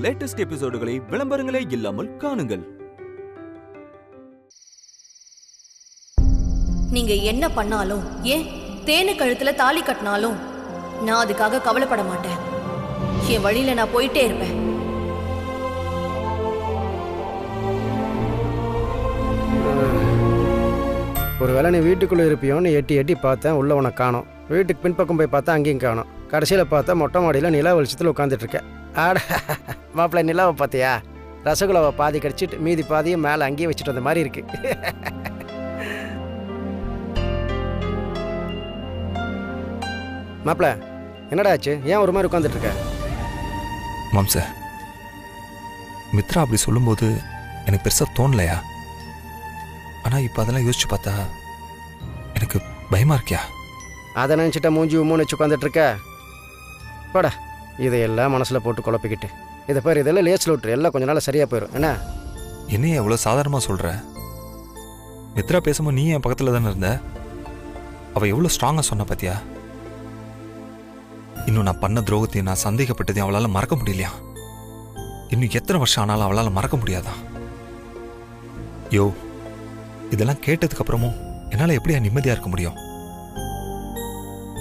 Latest எபிசோடுகளை விளம்பரங்களே இல்லாமல் காணுங்கள். நீங்க என்ன பண்ணாலும், ஏன் தேனு கழுத்துல தாலி கட்டினாலும் நான் அதுக்காக கவலைப்பட மாட்டேன். என் வழியில நான் போயிட்டே இருப்பேன். ஒருவேளை நீ வீட்டுக்குள்ளே இருப்பியோன்னு எட்டி எட்டி பார்த்தேன், உள்ள உனக்கு காணோம். வீட்டுக்கு பின்பக்கம் போய் பார்த்தா அங்கேயும் காணோம். கடைசியில் பார்த்தா மொட்டை மாடியில் நிலா வெளிச்சத்தில் உட்காந்துட்டு இருக்கேன். ஆட மாப்பிள்ளை, நிலாவை பார்த்தியா? ரசகுல்லாவை பாதி கடிச்சிட்டு மீதி பாதியும் மேலே அங்கேயே வச்சுட்டு வந்த மாதிரி இருக்கு. மாப்பிள்ள, என்னடா ஆச்சு? ஏன் ஒரு மாதிரி உட்காந்துட்டு இருக்க? மாம்ச, மித்ரா அப்படி சொல்லும்போது எனக்கு பெருசாக தோணலையா? ஆனால் இப்போ அதெல்லாம் யோசிச்சு பார்த்தா எனக்கு பயமாக இருக்கியா? அதை நினச்சிட்டா மூஞ்சி உம்மூன்னு வச்சு உட்காந்துட்டு இருக்க. போடா, இதையெல்லாம் மனசில் போட்டு குழப்பிக்கிட்டு இதை பேர் இதெல்லாம் லேஸில் விட்டுரு. எல்லாம் கொஞ்ச நாள் சரியாக போயிடும். என்ன என்னையே எவ்வளோ சாதாரணமாக சொல்கிற? மித்ரா பேசும்போது நீ என் பக்கத்தில் தானே இருந்த. அவள் எவ்வளோ ஸ்ட்ராங்காக சொன்ன பார்த்தியா? இன்னும் நான் பண்ண துரோகத்தையும் நான் சந்தேகப்பட்டதையும் அவளால் மறக்க முடியலையா? இன்னும் எத்தனை வருஷம் ஆனாலும் அவளால் மறக்க முடியாதா? யோ, இதெல்லாம் கேட்டதுக்கு அப்புறமும் என்னால் எப்படியா நிம்மதியாக இருக்க முடியும்?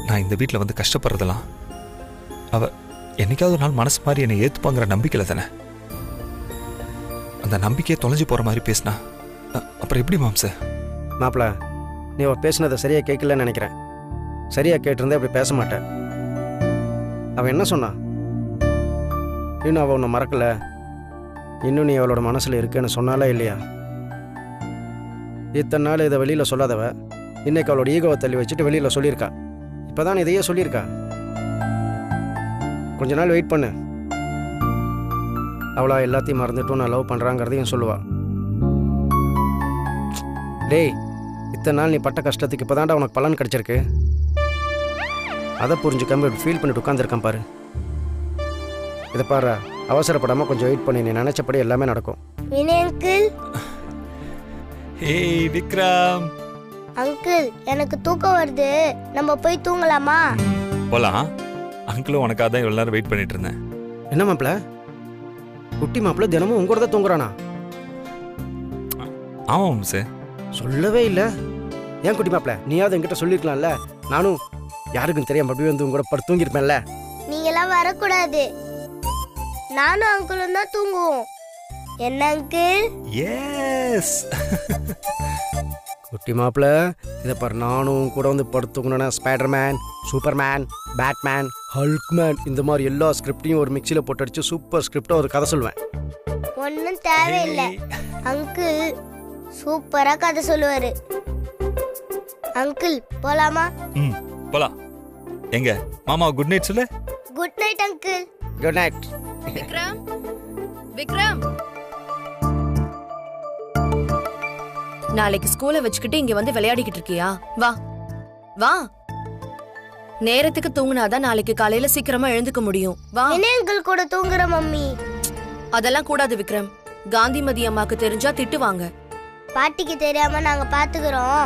நான் இந்த வீட்டில் வந்து கஷ்டப்படுறதெல்லாம் அவ என்னைக்காவது ஒரு நாள் மனசு மாதிரி என்னை ஏற்றுப்பாங்கிற நம்பிக்கையில் தானே. அந்த நம்பிக்கையை தொலைஞ்சு போகிற மாதிரி பேசினா அப்புறம் எப்படி மாம்ச? மாப்பிள்ள, நீ அவள் பேசினதை சரியாக கேட்கலன்னு நினைக்கிறேன். சரியாக கேட்டிருந்தா அப்படி பேச மாட்டேன். அவன் என்ன சொன்னான்? இன்னும் அவள் உன்னை மறக்கல, இன்னும் நீ அவளோட மனசில் இருக்குன்னு சொன்னாலே இல்லையா? இத்தனை நாள் இதை வெளியில் சொல்லாதவ இன்னைக்கு அவளோட ஈகோவை தள்ளி வச்சுட்டு வெளியில் சொல்லியிருக்கா. இப்போ தான் இதையே சொல்லியிருக்கா. கொஞ்ச நாள் வெயிட் பண்ணு. அவளா எல்லாத்தையும் மறந்துட்டும் நான் லவ் பண்ணுறாங்கிறதையும் சொல்லுவா. டேய், இத்தனை நாள் நீ பட்ட கஷ்டத்துக்கு இப்போ தான்டா உனக்கு பலன் கிடச்சிருக்கு. அதை புரிஞ்சுக்காம ஃபீல் பண்ணிட்டு உட்காந்துருக்கான் பாரு. இதை பாரு, அவசரப்படாமல் கொஞ்சம் வெயிட் பண்ணி நீ நினச்சபடி எல்லாமே நடக்கும். அங்கிள், ஏய் விக்ரம். அங்கிள், எனக்கு தூக்கம் வருது, நம்ம போய் தூங்கலாமா? போலாம். அங்கிளும் உனக்காக தான் இவ்வளோ நேரம் வெயிட் பண்ணிட்டு இருந்தேன். என்ன மாப்பிள்ள, குட்டி மாப்பிள்ள தினமும் உங்க கூட தான் தூங்குறானா? ஆமாம் சார். சொல்லவே இல்லை. ஏன் குட்டி மாப்பிள்ள, நீயாவது என்கிட்ட சொல்லியிருக்கலாம்ல. நானும் யாருக்கும் தெரியாம அப்படியே வந்து உங்க கூட படுத்து தூங்கியிருப்பேன்ல. நீங்களாம் வரக்கூடாது, நானும் அங்கிளும் தான் தூங்குவோம். என்ன அங்கிள்? எஸ். குட்டி மாப்பிள்ள, இதை பாரு, நானும் கூட வந்து படுத்துக்கணும்னா ஸ்பைடர்மேன், சூப்பர்மேன், பேட்மேன், ஹல்க்மேன் இந்த மாதிரி எல்லா ஸ்கிரிப்டையும் ஒரு மிக்சியில் போட்டு அடிச்சு சூப்பர் ஸ்கிரிப்டா ஒரு கதை சொல்லுவேன். ஒன்றும் தேவையில்லை, அங்கிள் சூப்பரா கதை சொல்லுவாரு. அங்கிள் போலாமா? ம், போலாம். எங்க மாமா குட் நைட் சொல்லு. Good night uncle. Good night. Vikram, Vikram, நாளைக்கு ஸ்கூலை வச்சுக்கிட்டு இங்க வந்து விளையாடிக்கிட்டு இருக்கியா? வா வா, நேரத்துக்கு தூங்குனாதான் நாளைக்கு காலையில சீக்கிரமா எழுந்துக்க முடியும். வா. என்ன அங்கிள் கூட தூங்குற மம்மி? அதெல்லாம் கூடாது விக்ரம். காந்திமதி அம்மாக்கு தெரிஞ்சா திட்டுவாங்க. பாட்டிக்கு தெரியாம நாங்க பாத்துக்கிறோம்,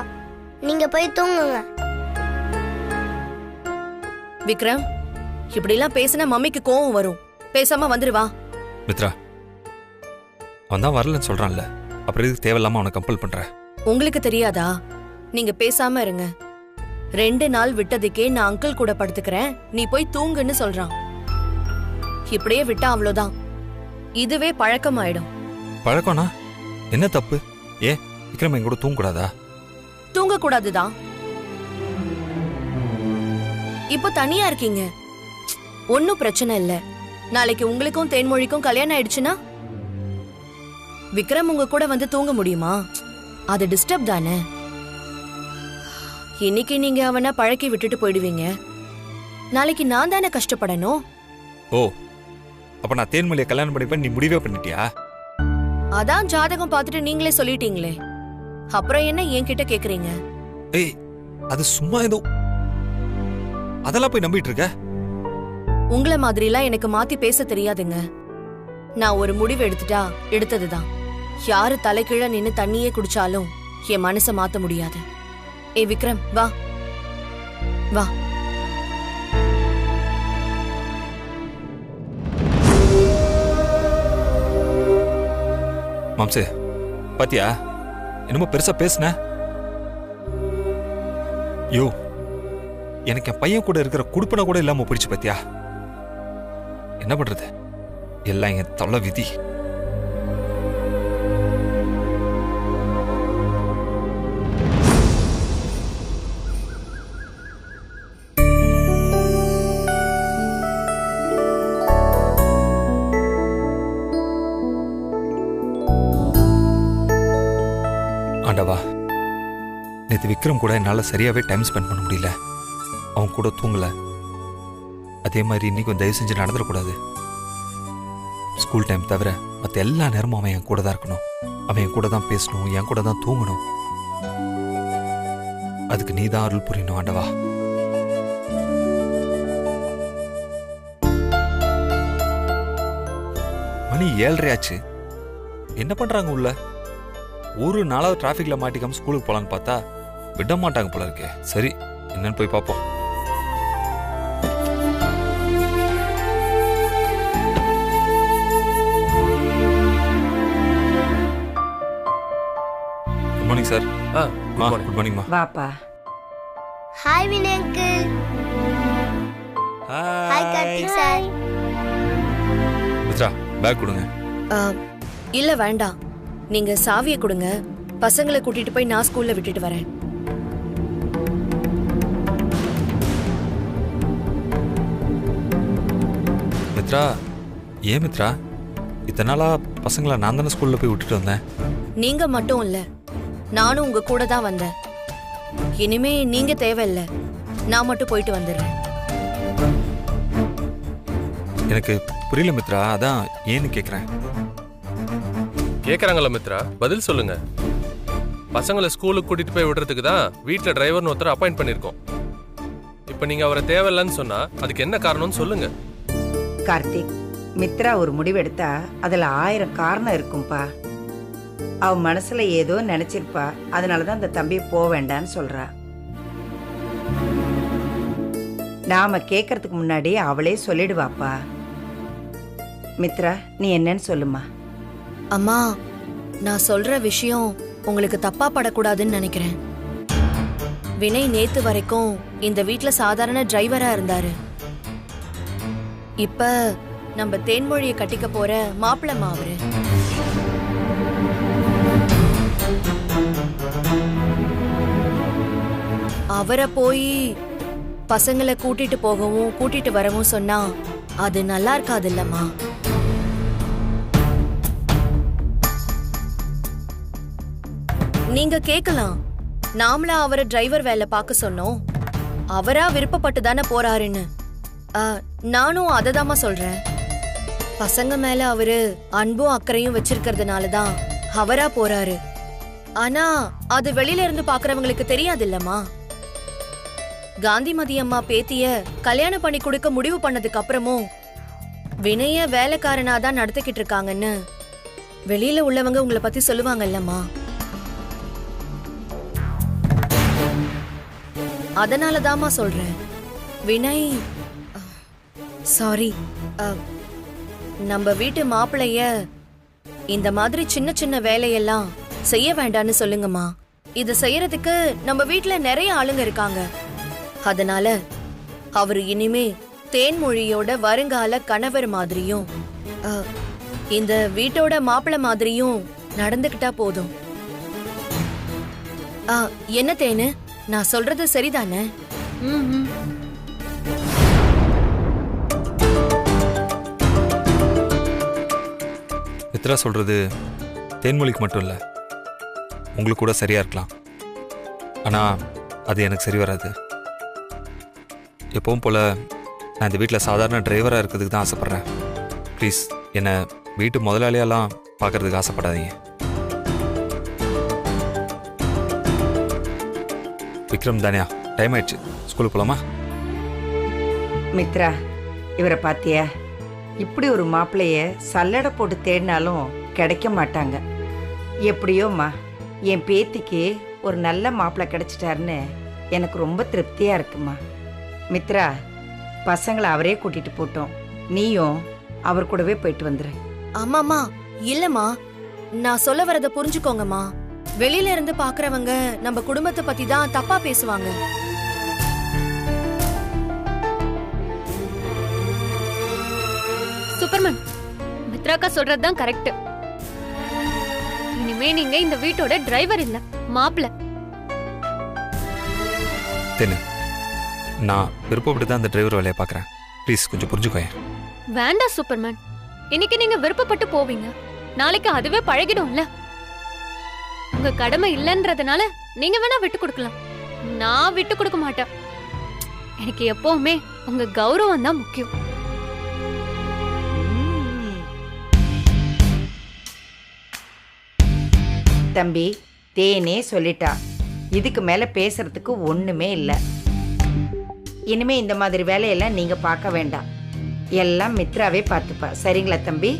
நீங்க போய் தூங்குங்க. விக்ரம், இப்படி எல்லாம் பேசினா மம்மிக்கு கோவம் வரும். பேசாம வந்துருவா. மித்ரா, அவன் தான் வரலன்னு சொல்றான்ல, அப்புறம் இதுக்கு தேவையில்லாம அவனை கம்பல் பண்ற. உங்களுக்கு தெரியாதா? நீங்க பேசாம இருங்க. 2 நாள் விட்டதுக்கே நான் அங்கிள் கூட படுத்துக்கிறேன், நீ போய் தூங்குன்னு சொல்றான். இப்படியே விட்டா அவ்வளவுதான், இதுவே பழக்கமாயிடும். பழக்கம்னா என்ன தப்பு? ஏன் விக்ரம் என் கூட தூங்கக்கூடாதா? தூங்க கூடாதுதான். இப்போ தனியா இருக்கீங்க, ஒன்னும் பிரச்சனை இல்ல. நாளைக்கு உங்களுக்கும் தேன்மொழிக்கும் கல்யாணம் ஆயிடுச்சுன்னா விக்ரம் உங்க கூட வந்து தூங்க முடியுமா? அது டிஸ்டர்ப் தானே. இன்னைக்கு நீங்க அவனை பழக்கி விட்டுட்டு போயிடுவீங்க, நாளைக்கு நான் தானே கஷ்டப்படணும். ஓ, அப்ப நான் தேன்மொழியை கல்யாணம் பண்ணிப்பேன் நீ முடிவே பண்ணிட்டியா? அதான் ஜாதகம் பார்த்துட்டு நீங்களே சொல்லிட்டீங்களே, அப்புறம் என்ன என்கிட்ட கேக்குறீங்க? ஏய், அது சும்மா ஏதோ அதெல்லாம் போய் நம்பிட்டு இருக்க. உங்களை மாதிரிலாம் எனக்கு மாத்தி பேச தெரியாதுங்க. நான் ஒரு முடிவு எடுத்துட்டா எடுத்ததுதான். யாரு தலைகீழ நின்னு தண்ணியே குடிச்சாலும் என் மனச மாத்த முடியாது. ஏ விக்ரம், வா வா. மாம்சே பாத்தியா என்னமோ பெருசா பேசுன. யோ எனக்கு என் பையன் கூட இருக்கிற குடுப்பனை கூட இல்லாம போயிடுச்சு பாத்தியா. என்ன பண்றது, எல்லாம் என் தள்ள விதி. ஆண்டவா, நேற்று விக்ரம் கூட என்னால் சரியாகவே டைம் ஸ்பெண்ட் பண்ண முடியல. அவன் கூட தூங்கலை. அதே மாதிரி இன்னைக்கும் தயவு செஞ்சு நடந்துடக்கூடாது. ஸ்கூல் டைம் தவிர மற்ற எல்லா நேரமும் அவன் என் கூட தான் இருக்கணும். அவன் என் கூட தான் பேசணும், என் கூட தான் தூங்கணும். அதுக்கு நீ தான் அருள் புரியணும் ஆண்டவா. மணி 7:30 ஆச்சு. என்ன பண்றாங்க உள்ள? ஒரு நாளாவது டிராஃபிக்ல மாட்டிக்காம ஸ்கூலுக்கு போலான்னு பார்த்தா விட மாட்டாங்க போல இருக்கே. சரி, என்னன்னு போய் பார்ப்போம். Good morning sir. குட் மார்னிங்மா. வாப்பா. Hi Vinay uncle. Hi Karthik sir. Mitra, bag கொடுங்க. இல்ல வேண்டாம், நீங்க சாவியை கொடுங்க. பசங்களை கூட்டிட்டு போய் நான் ஸ்கூல்ல விட்டுட்டு வரேன். மித்ரா, ஏன் மித்ரா? இத்தனை நாளா பசங்களை நான் தானே ஸ்கூல்ல போய் விட்டுட்டு வந்தேன். நீங்க மட்டும் இல்ல, நானும் உங்க கூட தான் வந்தேன். இனிமே நீங்க தேவையில்ல, நான் மட்டும் போயிட்டு வந்துடுறேன். எனக்கு புரியல மித்ரா, அதான் ஏன்னு கேக்குறேன். கேக்குறாங்களா மித்ரா? பதில் சொல்லுங்க. பசங்களை ஸ்கூலுக்கு கூட்டிட்டு போய் விடுறதுக்கு தான் வீட்டுல டிரைவர்னு ஒருத்தர் அப்பாயிண்ட் பண்ணிருக்கோம். இப்ப நீங்க அவரை தேவையில்லைன்னு சொன்னா அதுக்கு என்ன காரணம்னு சொல்லுங்க. கார்த்திக், மித்ரா ஒரு முடிவெடுத்தா அதுல 1000 காரணம் இருக்கும்பா. அவ மனசுல ஏதோ நினைச்சிருப்பா. அதனாலதான் அந்த தம்பி போக வேண்டான்னு சொல்றா. நாம கேட்கறதுக்கு முன்னாடி அவளே சொல்லிடுவாப்பா. மித்ரா, நீ என்னன்னு சொல்லுமா. அம்மா, நான் சொல்ற விஷயம் உங்களுக்கு தப்பா படக்கூடாதுன்னு நினைக்கிறேன். வினய் நேத்து வரைக்கும் இந்த வீட்ல சாதாரண டிரைவரா இருந்தாரு. இப்ப நம்ம தேன்மொழியை கட்டிக்க போற மாப்பிள்ளமா அவரு. அவரை போய் பசங்களை கூட்டிட்டு போகவும் கூட்டிட்டு வரவும் சொன்னா அது நல்லா இருக்காது இல்லம்மா. நீங்க கேக்கலாம், நாமளா அவரை டிரைவர் வேலை பார்க்க சொன்னோம், அவரா விருப்பப்பட்டு தானே போறாருன்னு. நானும் அததாமா சொல்றேன். பசங்க மேல அவரு அன்பும் அக்கறையும் வச்சிருக்கிறதுனாலதான் அவரா போறாரு. ஆனா அது வெளியில இருந்து பாக்குறவங்களுக்கு தெரியாது இல்லம்மா. காந்திமதி அம்மா பேத்திய கல்யாணம் பண்ணி கொடுக்க முடிவு பண்ணதுக்கு அப்புறமும் வினய வேலைக்காரனா தான் நடத்திக்கிட்டு இருக்காங்கன்னு வெளியில உள்ளவங்க உங்களை பத்தி சொல்லுவாங்கல்லம்மா. அதனாலதாமா சொல்றேன். வினய், சாரி, நம்ம வீட்டு மாப்பிளைய இந்த மாதிரி சின்ன சின்ன வேலையெல்லாம் செய்ய வேண்டான்னு சொல்லுங்கம்மா. இது செய்யறதுக்கு நம்ம வீட்டுல நிறைய ஆளுங்க இருக்காங்க. அதனால அவரு இனிமே தேன்மொழியோட வருங்கால கணவர் மாதிரியும் இந்த வீட்டோட மாப்பிள்ளை மாதிரியும் நடந்துக்கிட்டா போதும். என்ன தேனு, நான் சொல்றது சரிதானே? மித்ரா சொல்றது தேன்மொழிக்கு மட்டும் இல்லை, உங்களுக்கு கூட சரியா இருக்கலாம். ஆனா அது எனக்கு சரி வராது. எப்பவும் போல நான் இந்த வீட்டில் சாதாரண டிரைவராக இருக்கிறதுக்கு தான் ஆசைப்பட்றேன். ப்ளீஸ் என்னை வீட்டு முதலாளியெல்லாம் பார்க்கறதுக்கு ஆசைப்படாதீங்க. விக்ரம் தானியா, டைம் ஆயிடுச்சு, ஸ்கூலுக்கு போலாமா? மித்ரா, இவரை பாத்தியா? இப்படி ஒரு மாப்பிள்ளைய சல்லடை போட்டு தேடினாலும் கிடைக்க மாட்டாங்க. எப்படியோம்மா, என் பேத்திக்கு ஒரு நல்ல மாப்பிள்ளை கிடைச்சிட்டாருன்னு எனக்கு ரொம்ப திருப்தியா இருக்குமா. மித்ரா, பசங்களை அவரே கூட்டிட்டு போட்டோம். நீயும் அவர் கூடவே போயிட்டு வந்துரு. ஆமாமா, இல்லம்மா, நான் சொல்ல வரத புரிஞ்சுக்கோங்கம்மா. வெளியில இருந்து பாக்குறவங்க நம்ம குடும்பத்தை பத்தி தான் தப்பா பேசுவாங்க. சூப்பர்மேன், மித்ராக்கா சொல்றதுதான் கரெக்ட். இனிமே நீங்க இந்த வீட்டோட டிரைவர் இல்ல, மாப்பிள்ள. தென்னு, நான் விருப்பப்பட்டு தான் அந்த டிரைவர் வேலையை பார்க்குறேன். ப்ளீஸ் கொஞ்சம் புரிஞ்சுக்கோயேன். வேண்டாம் சூப்பர்மேன், இன்னைக்கு நீங்க விருப்பப்பட்டு போவீங்க, நாளைக்கு அதுவே பழகிடும்ல. உங்க கடமை இல்லைன்றதுனால நீங்க வேணா விட்டு கொடுக்கலாம், நான் விட்டு கொடுக்க மாட்டேன். எனக்கு எப்பவுமே உங்க கௌரவம் தான் முக்கியம். தம்பி, தேனே சொல்லிட்டா. இதுக்கு மேல பேசுறதுக்கு ஒண்ணுமே இல்லை. இனிமே இந்த மாதிரி வேலையெல்லாம் நீங்க பார்க்க வேண்டாம், எல்லாம் மித்ராவே பார்த்துப்பா. சரிங்களா தம்பி?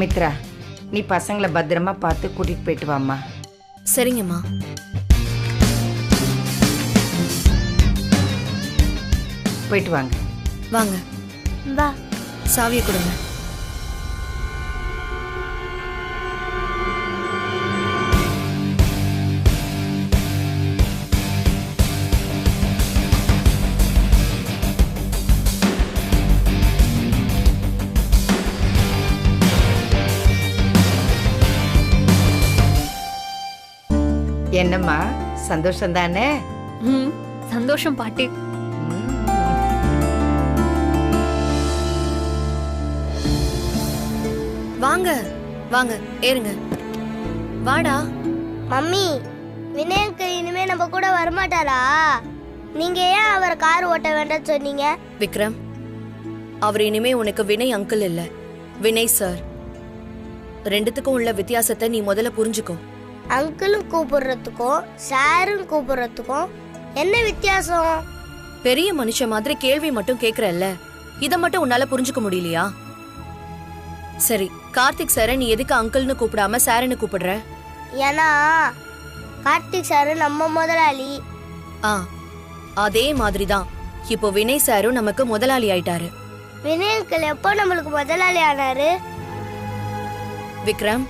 மித்ரா, நீ பசங்களை பத்திரமா பார்த்து கூட்டிட்டு போயிட்டு வாம்மா. சரிங்கம்மா. போயிட்டு வாங்க. வாங்க. வா. சாவியை கொடுங்க. என்னம்மா, சந்தோஷம் தானே? சந்தோஷம் பாட்டி. வாங்க வாங்க, ஏறுங்க. வாடா. மம்மி, வினயக்கு இனிமே நம்ம கூட வரமாட்டாரா? நீங்க ஏன் அவரை கார் ஓட்ட வேண்டாம்னு சொன்னீங்க? விக்ரம், அவர் இனிமே உனக்கு வினய் அங்கிள் இல்ல, வினய் சார். ரெண்டுத்துக்கும் உள்ள வித்தியாசத்தை நீ முதல்ல புரிஞ்சுக்கோ. அங்கிளும் கூப்பிடுறதுக்கும் சாரும் கூப்பிடுறதுக்கும் என்ன வித்தியாசம்? பெரிய மனுஷன் மாதிரி கேள்வி மட்டும் கேக்குறல்ல, இத மட்டும் உன்னால புரிஞ்சுக்க முடியலையா? சரி, கார்த்திக் சார நீ எதுக்கு அங்கிள்னு கூப்பிடாம சாருன்னு கூப்பிடுற? ஏன்னா கார்த்திக் சாரு நம்ம முதலாளி. அதே மாதிரிதான் இப்போ வினய் சாரும் நமக்கு முதலாளி ஆயிட்டாரு. வினய் அங்கிள் எப்போ நம்மளுக்கு முதலாளி ஆனாரு? விக்ரம்,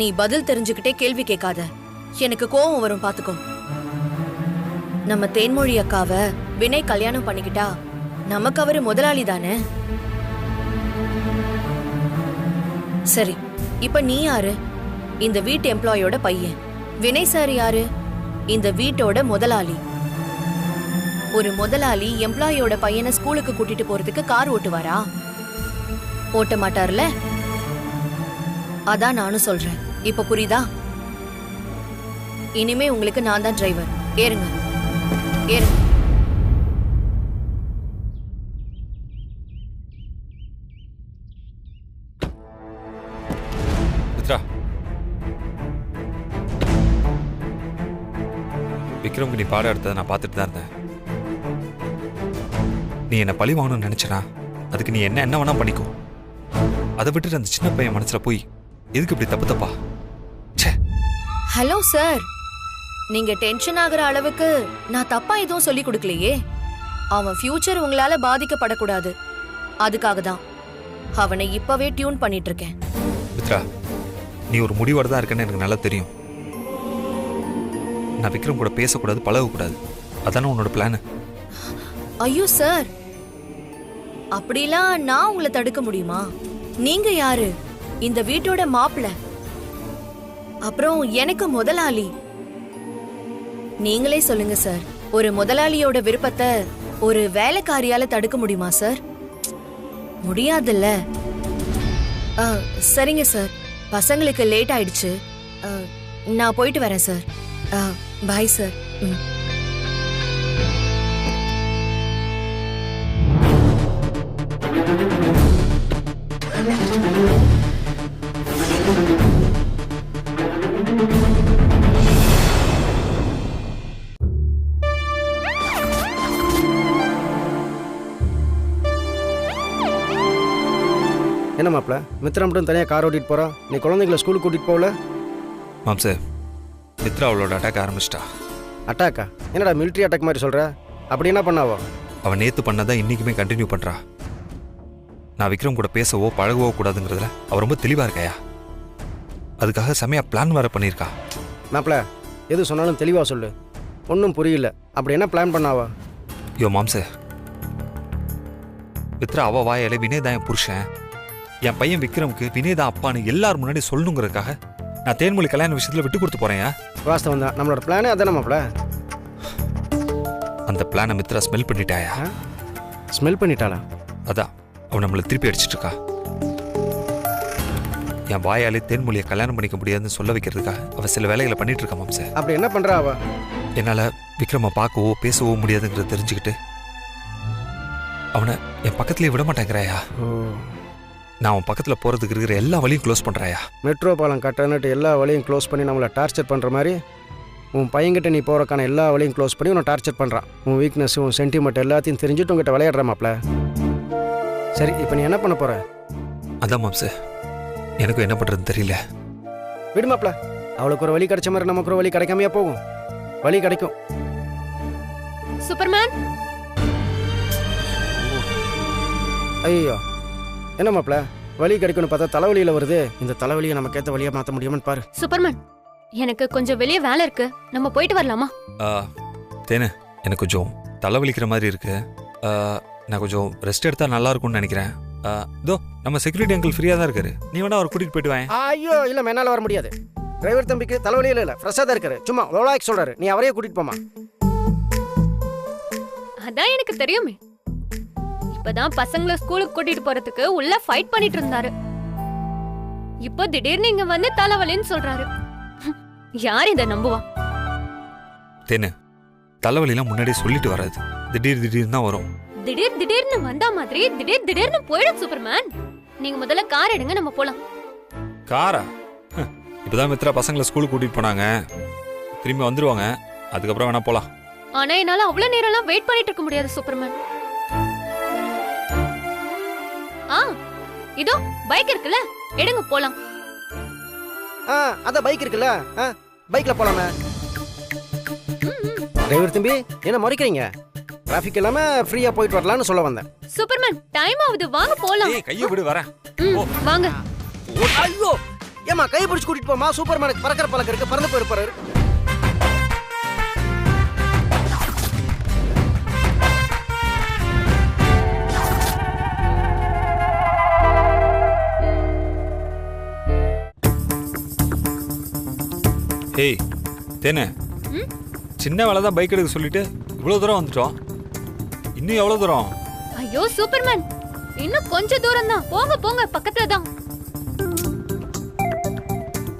நீ பதில் தெரிஞ்சுக்கிட்டே கேள்வி கேட்காத, எனக்கு கோவம் வரும் பாத்துக்கோ. நம்ம தேன்மொழி அக்காவ வினய் கல்யாணம் பண்ணிக்கிட்டா நமக்கு அவரு முதலாளி தானே. சரி, இப்ப நீ யாரு? இந்த வீட்டு எம்ப்ளாயோட பையன். வினய் சார் யாரு? இந்த வீட்டோட முதலாளி. ஒரு முதலாளி எம்ப்ளாயோட பையனை ஸ்கூலுக்கு கூட்டிட்டு போறதுக்கு கார் ஓட்டுவாரா? ஓட்ட மாட்டார்ல. அதான் நானும் சொல்றேன், இப்ப புரியுதா? இனிமே உங்களுக்கு நான் தான் டிரைவர். ஏறுங்க, ஏறுங்க. மித்ரா, விக்ரமுக்கு நீ பாடம் எடுத்ததை நான் பார்த்துட்டு தான் இருந்தேன். நீ என்னை பழி வாங்கணும்னு நினைச்சனா அதுக்கு நீ என்ன வேணா பண்ணிக்கோ. அதை விட்டுட்டு அந்த சின்ன பையன் மனசுல போய் எதுக்கு இப்படி தப்பு தப்பா? ஹலோ சார், நீங்க டென்ஷன் ஆகுற அளவுக்கு நான் தப்பா எதுவும் சொல்லி கொடுக்கலையே. அவன் ஃபியூச்சர் உங்களால பாதிக்கப்படக்கூடாது, அதுக்காக தான் அவனை இப்பவே டியூன் பண்ணிட்டு இருக்கேன். மித்ரா, நீ ஒரு முடிவோட தான் இருக்கன்னு எனக்கு நல்லா தெரியும். நான் விக்ரம் கூட பேசக்கூடாது, பழகக்கூடாது, அதானே உன்னோட பிளான்? ஐயோ சார், அப்படிலாம் நான் உங்களை தடுக்க முடியுமா? நீங்க யாரு? இந்த வீட்டோட மாப்பிள்ள, அப்புறம் எனக்கு முதலாளி. நீங்களே சொல்லுங்க சார், ஒரு முதலாளியோட விருப்பத்தை ஒரு வேலைக்காரியால தடுக்க முடியுமா சார்? முடியாதுல்ல. சரிங்க சார், பசங்களுக்கு லேட் ஆயிடுச்சு, நான் போயிட்டு வரேன் சார். Bye sir. என்ன மாப்பிள்ள, மித்ரா மட்டும் தனியாக கார் ஓட்டிட்டு போகிறான், நீ குழந்தைங்கள ஸ்கூலுக்கு கூட்டிகிட்டு போகல? மாம்சே, மித்ரா அவளோட அட்டாக் ஆரம்பிச்சிட்டா. அட்டாக்கா? என்னடா மிலிட்ரி அட்டாக் மாதிரி சொல்கிற? அப்படி என்ன பண்ணாவோ? அவன் நேற்று பண்ணதான் இன்றைக்குமே கண்டினியூ பண்ணுறா. நான் விக்ரம் கூட பேசவோ பழகவோ கூடாதுங்கிறதுல அவ ரொம்ப தெளிவா இருக்காயா. அதுக்காக செமையா பிளான் வேற பண்ணியிருக்கா. மாப்பிள எது சொன்னாலும் தெளிவாக சொல்லு. ஒன்றும் புரியல. அப்படி என்ன பிளான் பண்ணாவா? யோ மாம்சே, மித்ரா அவ வாயாலே வினய் தான் என் புருஷன், என் பையன் விக்ரமுக்கு வினய் தான் அப்பான்னு எல்லாரும் முன்னாடி சொல்லணுங்கிறதுக்காக நான் தேன்மொழி கல்யாண விஷயத்துல விட்டு கொடுத்து போறேன். வாஸ்தவம் தான். நம்மளோட பிளானே அதானே மாப்பிள. அந்த பிளானை மித்ரா ஸ்மெல் பண்ணிட்டாயா? ஸ்மெல் பண்ணிட்டாளா? அதான் அவன் நம்மளை திருப்பி அடிச்சிட்டு இருக்கா. என் வாயாலே தேன்மொழியை கல்யாணம் பண்ணிக்க முடியாதுன்னு சொல்ல வைக்கிறதுக்காக அவ சில வேலைகளை பண்ணிட்டு இருக்கா மாம்சே. அப்படி என்ன பண்றா அவ? என்னால விக்ரமை பார்க்கவோ பேசவோ முடியாதுங்கிறத தெரிஞ்சுக்கிட்டு அவனை என் பக்கத்துலேயே விட மாட்டேங்கிறாயா. நான் அவன் பக்கத்தில் போகிறதுக்கு இருக்கிற எல்லா வழியும் க்ளோஸ் பண்ணுறாயா. மெட்ரோ பாலம் கட்டணுட்டு எல்லா வழியும் க்ளோஸ் பண்ணி நம்மளை டார்ச்சர் பண்ணுற மாதிரி உன் பையன்கிட்ட நீ போகிறக்கான எல்லா வழியும் க்ளோஸ் பண்ணி உன்னை டார்ச்சர் பண்ணுறான். உன் வீக்னஸ், உன் சென்டிமெண்ட் எல்லாத்தையும் தெரிஞ்சுட்டு உங்ககிட்ட விளையாடுற மாப்ள. சரி, இப்போ நீ என்ன பண்ண போகிற? அதான் மாம்சே, எனக்கும் என்ன பண்ணுறதுன்னு தெரியல. விடு மாப்ள. அவளுக்கு ஒரு வழி கிடைச்ச மாதிரி நமக்கு ஒரு வழி கிடைக்காமையா போகும். வழி கிடைக்கும். சூப்பர்மேன். ஐயோ, என்ன மாப்ள வழி கிடைக்கும்னு பார்த்தா தலைவலியில் வருது. இந்த தலைவலியை நமக்கு ஏற்ற வழியாக மாற்ற முடியுமான்னு பாரு. சூப்பர்மேன், எனக்கு கொஞ்சம் வெளியே வேலை இருக்கு, நம்ம போயிட்டு வரலாமா? தேனு, எனக்கு கொஞ்சம் தலைவலிக்கிற மாதிரி இருக்கு. நான் கொஞ்சம் ரெஸ்ட் எடுத்தா நல்லா இருக்கும்னு நினைக்கிறேன். இதோ நம்ம செக்யூரிட்டி அங்கிள் ஃப்ரீயாக தான் இருக்காரு, நீ வேணா அவர் கூட்டிகிட்டு போயிட்டு வாங்க. ஐயோ இல்லை, என்னால் வர முடியாது. டிரைவர் தம்பிக்கு தலைவலியில் இல்லை, ஃப்ரெஷ்ஷாக தான் இருக்காரு. சும்மா எவ்வளோ சொல்கிறாரு, நீ அவரையே கூட்டிகிட்டு போமா. அதான் எனக்கு தெரியுமே. இப்பதான் பசங்களை ஸ்கூலுக்கு கூட்டிட்டு போறதுக்கு உள்ள ஃபைட் பண்ணிட்டு இருந்தாரு. இப்போ திடீர்னு இங்க வந்து தலைவலின்னு சொல்றாரு. யார் இதை நம்புவா? தேனு, தலைவலிலாம் முன்னாடியே சொல்லிட்டு வராது, திடீர்னு தான் வரும். திடீர்னு வந்தா மாதிரி திடீர்னு போயிடும். சூப்பர்மேன், நீங்க முதல்ல கார் எடுங்க, நம்ம போலாம். காரா? இப்பதான் மித்ரா பசங்களை ஸ்கூலுக்கு கூட்டிட்டு போனாங்க, திரும்பி வந்துருவாங்க, அதுக்கப்புறம் வேணா போலாம். ஆனா என்னால அவ்வளவு நேரம்லாம் வெயிட் பண்ணிட்டு இருக்க முடியாது சூப்பர்மேன். இதோ பைக் இருக்குல்ல, எடுங்க போலாம். அதான் பைக் இருக்குல்ல, பைக்ல போலாமே. டிரைவர் தம்பி, என்ன மறைக்கிறீங்க? டிராஃபிக் இல்லாம ஃப்ரீயா போயிட்டு வரலாம்னு சொல்ல வந்தேன். சூப்பர்மேன், டைம் ஆகுது, வாங்க போலாம். கையை விடு, வரேன். வாங்க. ஐயோ, ஏமா கை பிடிச்சு கூட்டிட்டு போமா. சூப்பர்மேனுக்கு பறக்கிற பழக்கம் இருக்கு, பறந்து போயிருப்பாரு. ஏய் தேனு, சின்ன வேலை தான் பைக் எடுக்க சொல்லிட்டு இவ்வளவு தூரம் வந்துட்டோம். இன்னும் எவ்வளவு தூரம்? ஐயோ சூப்பர்மேன், இன்னும் கொஞ்ச தூரம் தான். போங்க போங்க, பக்கத்துல தான்.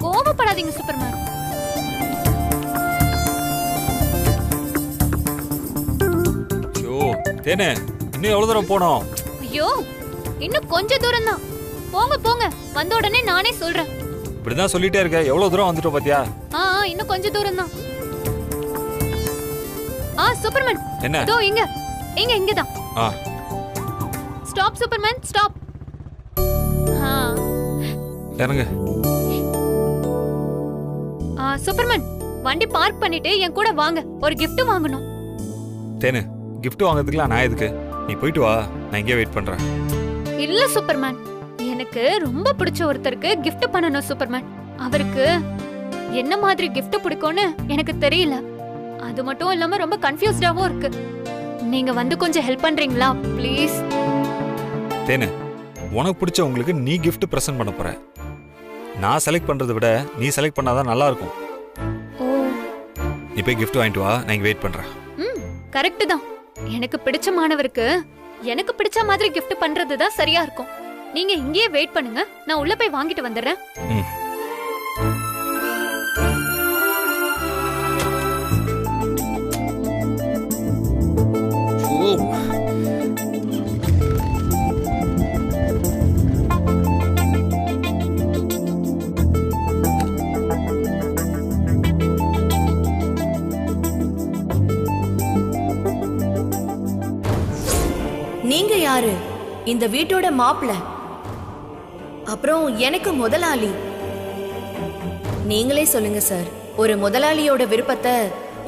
கோவப்படாதீங்க சூப்பர்மேன். ஐயோ தேனு, இன்னும் எவ்வளவு தூரம் போனோம்? ஐயோ, இன்னும் கொஞ்ச தூரம் தான். போங்க போங்க, வந்த உடனே நானே சொல்றேன். இப்படிதான் சொல்லிட்டே இருக்க, எவ்வளவு தூரம் வந்துட்டோம் பாத்தியா? இன்னும் கொஞ்ச தூரம் தான். சூப்பர்மேன், என்ன? இதோ இங்க தான். Stop Superman, stop. இறங்கு. சூப்பர்மேன், வண்டி பார்க் பண்ணிட்டு என் கூட வாங்க, ஒரு gift வாங்கணும். தேனு, gift வாங்குறதுக்குலாம் நான் எதுக்கு? நீ போயிட்டு வா, நான் இங்கே வெயிட் பண்றேன். இல்ல சூப்பர்மேன், எனக்கு ரொம்ப பிடிச்ச ஒருத்தருக்கு gift பண்ணணும் சூப்பர்மேன். அவருக்கு என்ன மாதிரி gift பிடிக்கும்னு எனக்கு தெரியல. அது மட்டும் இல்லாம ரொம்ப கன்ஃபியூஸ்டாவும் இருக்கு. நீங்க வந்து கொஞ்சம் ஹெல்ப் பண்றீங்களா ப்ளீஸ்? தேனு, உனக்கு பிடிச்ச உங்களுக்கு நீ gift பிரசன்ட் பண்ண போற. நான் செலக்ட் பண்றதை விட நீ செலக்ட் பண்ணாதான் நல்லா இருக்கும். நீ போய் gift வாங்கிட்டு வா, நான் இங்க வெயிட் பண்றேன். கரெக்ட் தான். எனக்கு பிடிச்ச மாணவருக்கு எனக்கு பிடிச்ச மாதிரி gift பண்றது தான் சரியா இருக்கும். நீங்க இங்கேயே வெயிட் பண்ணுங்க, நான் உள்ள போய் வாங்கிட்டு வந்துடுறேன். நீங்க யாரு? இந்த வீட்டோட மாப்பிள்ளை, அப்புறம் எனக்கு முதலாளி. நீங்களே சொல்லுங்க சார், ஒரு முதலாளியோட விருப்பத்தை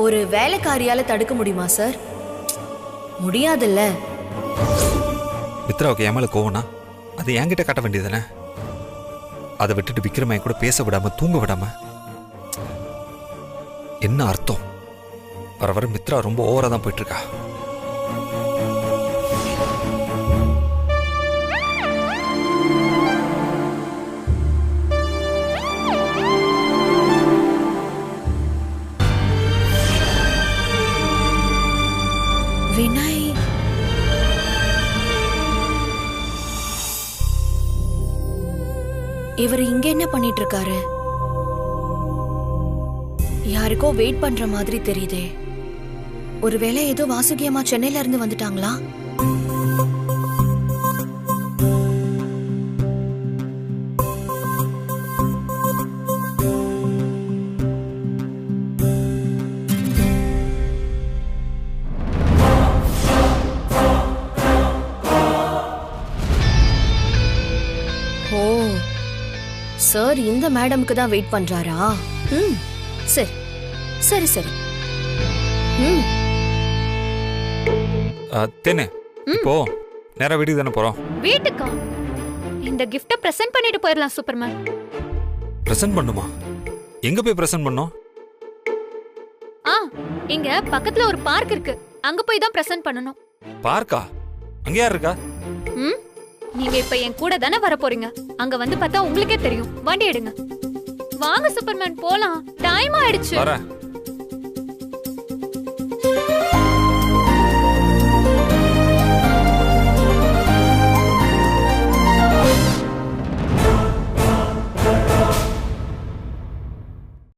ஒரு வேலைக்காரியால தடுக்க முடியுமா சார்? முடியாதுல்ல. மித்ராவுக்கு என் மேல கோவனா? அதை என்கிட்ட காட்ட வேண்டியதுதானே? அதை விட்டுட்டு விக்ரம கூட பேச விடாம தூங்க விடாம என்ன அர்த்தம்? வர வர மித்ரா ரொம்ப ஓவரா தான் போயிட்டு இருக்கா. வினய், இவர் இங்க என்ன பண்ணிட்டு இருக்காரு? யாருக்கோ வெயிட் பண்ற மாதிரி தெரியுதே. ஒருவேளை ஏதோ வாசுகி அம்மா சென்னையில இருந்து வந்துட்டாங்களா? ஓ, சார் இந்த மேடம்க்கு தான் வெயிட் பண்றாரா? ம், சரி சரி சரி. ம், தேனே, இப்போ நேரா வீட்டுக்கு தானே போறோம்? வீட்டுக்கா? இந்த கிஃப்ட பிரசன்ட் பண்ணிட்டு போயிடலாம் சூப்பர்மேன். பிரசன்ட் பண்ணுமா? எங்க போய் பிரசன்ட் பண்ணோம்? இங்க பக்கத்துல ஒரு பார்க் இருக்கு, அங்க போய் தான் பிரசன்ட் பண்ணனும். பார்க்கா? அங்க யார் இருக்கா? ம், நீங்க இப்ப என் கூட தானே வர போறீங்க. அங்க வந்து பார்த்தா உங்களுக்கே தெரியும். வண்டி எடுங்க. வாங்க சூப்பர்மேன், போலாம். டைம் ஆயிடுச்சு. வரேன்.